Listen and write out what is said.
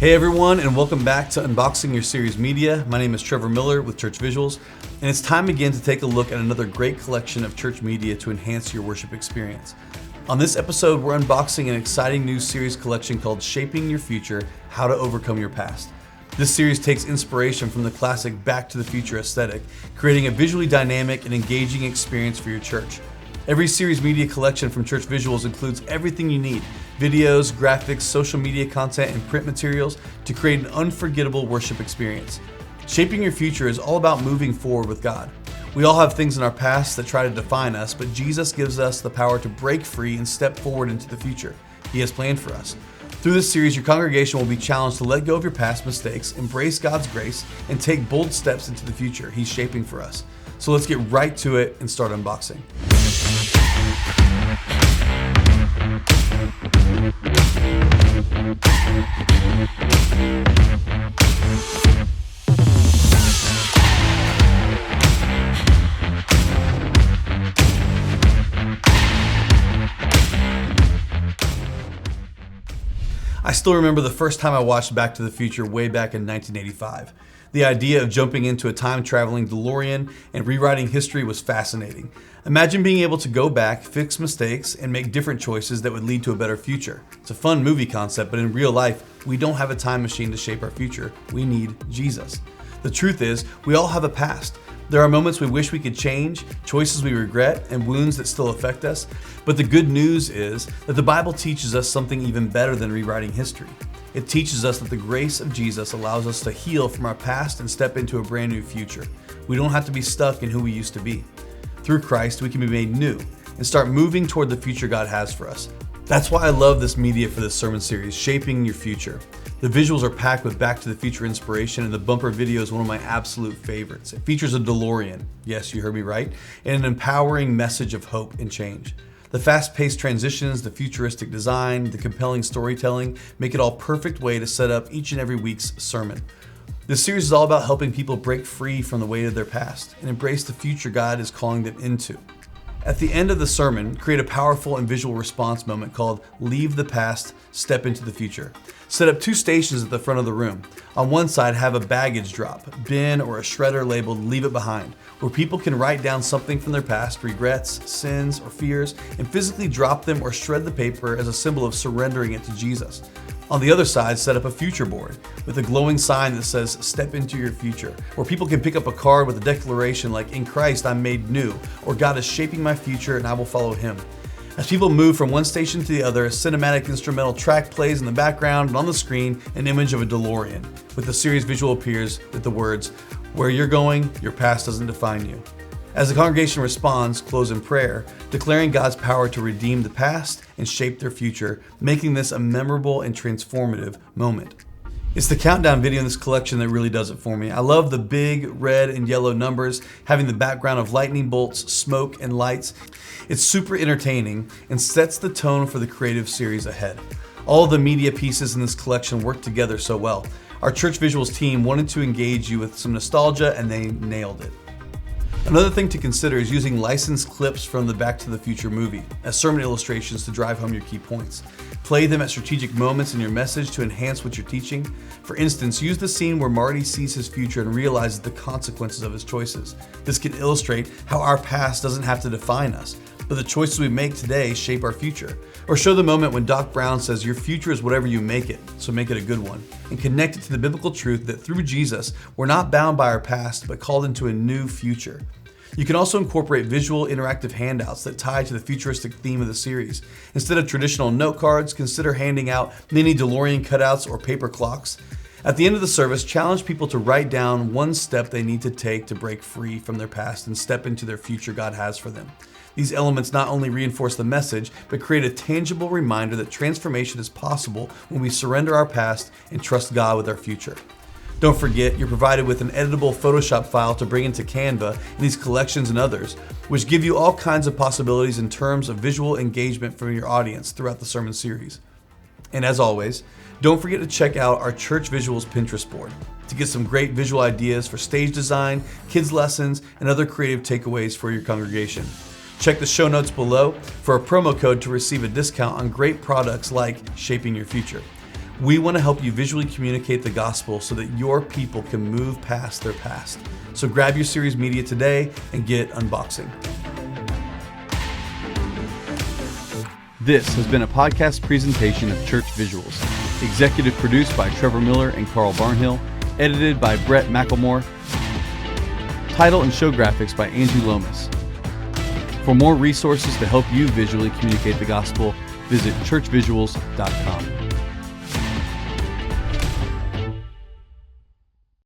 Hey everyone, and welcome back to Unboxing Your Series Media. My name is Trevor Miller with Church Visuals, and it's time again to take a look at another great collection of church media to enhance your worship experience. On this episode, we're unboxing an exciting new series collection called Shaping Your Future: How to Overcome Your Past. This series takes inspiration from the classic Back to the Future aesthetic, creating a visually dynamic and engaging experience for your church. Every series media collection from Church Visuals includes everything you need: videos, graphics, social media content, and print materials to create an unforgettable worship experience. Shaping Your Future is all about moving forward with God. We all have things in our past that try to define us, but Jesus gives us the power to break free and step forward into the future He has planned for us. Through this series, your congregation will be challenged to let go of your past mistakes, embrace God's grace, and take bold steps into the future He's shaping for us. So let's get right to it and start unboxing. I still remember the first time I watched Back to the Future way back in 1985. The idea of jumping into a time-traveling DeLorean and rewriting history was fascinating. Imagine being able to go back, fix mistakes, and make different choices that would lead to a better future. It's a fun movie concept, but in real life, we don't have a time machine to shape our future. We need Jesus. The truth is, we all have a past. There are moments we wish we could change, choices we regret, and wounds that still affect us. But the good news is that the Bible teaches us something even better than rewriting history. It teaches us that the grace of Jesus allows us to heal from our past and step into a brand new future. We don't have to be stuck in who we used to be. Through Christ, we can be made new and start moving toward the future God has for us. That's why I love this media for this sermon series, Shaping Your Future. The visuals are packed with Back to the Future inspiration, and the bumper video is one of my absolute favorites. It features a DeLorean, yes, you heard me right, and an empowering message of hope and change. The fast-paced transitions, the futuristic design, the compelling storytelling make it all perfect way to set up each and every week's sermon. This series is all about helping people break free from the weight of their past and embrace the future God is calling them into. At the end of the sermon, create a powerful and visual response moment called Leave the Past, Step into the Future. Set up 2 stations at the front of the room. On one side, have a baggage drop, bin, or a shredder labeled Leave It Behind, where people can write down something from their past, regrets, sins, or fears, and physically drop them or shred the paper as a symbol of surrendering it to Jesus. On the other side, set up a future board with a glowing sign that says, Step into your future, where people can pick up a card with a declaration like, In Christ I'm made new, or God is shaping my future and I will follow Him. As people move from one station to the other, a cinematic instrumental track plays in the background, and on the screen, an image of a DeLorean, with the series visual appears with the words, Where you're going, your past doesn't define you. As the congregation responds, close in prayer, declaring God's power to redeem the past and shape their future, making this a memorable and transformative moment. It's the countdown video in this collection that really does it for me. I love the big red and yellow numbers, having the background of lightning bolts, smoke, and lights. It's super entertaining and sets the tone for the creative series ahead. All of the media pieces in this collection work together so well. Our Church Visuals team wanted to engage you with some nostalgia, and they nailed it. Another thing to consider is using licensed clips from the Back to the Future movie as sermon illustrations to drive home your key points. Play them at strategic moments in your message to enhance what you're teaching. For instance, use the scene where Marty sees his future and realizes the consequences of his choices. This can illustrate how our past doesn't have to define us, but the choices we make today shape our future. Or show the moment when Doc Brown says, Your future is whatever you make it, so make it a good one. And connect it to the biblical truth that through Jesus, we're not bound by our past, but called into a new future. You can also incorporate visual interactive handouts that tie to the futuristic theme of the series. Instead of traditional note cards, consider handing out mini DeLorean cutouts or paper clocks. At the end of the service, challenge people to write down one step they need to take to break free from their past and step into their future God has for them. These elements not only reinforce the message, but create a tangible reminder that transformation is possible when we surrender our past and trust God with our future. Don't forget, you're provided with an editable Photoshop file to bring into Canva in these collections and others, which give you all kinds of possibilities in terms of visual engagement from your audience throughout the sermon series. And as always, don't forget to check out our Church Visuals Pinterest board to get some great visual ideas for stage design, kids lessons, and other creative takeaways for your congregation. Check the show notes below for a promo code to receive a discount on great products like Shaping Your Future. We want to help you visually communicate the gospel so that your people can move past their past. So grab your series media today and get unboxing. This has been a podcast presentation of Church Visuals. Executive produced by Trevor Miller and Carl Barnhill. Edited by Brett McElmore. Title and show graphics by Andrew Lomas. For more resources to help you visually communicate the gospel, visit churchvisuals.com.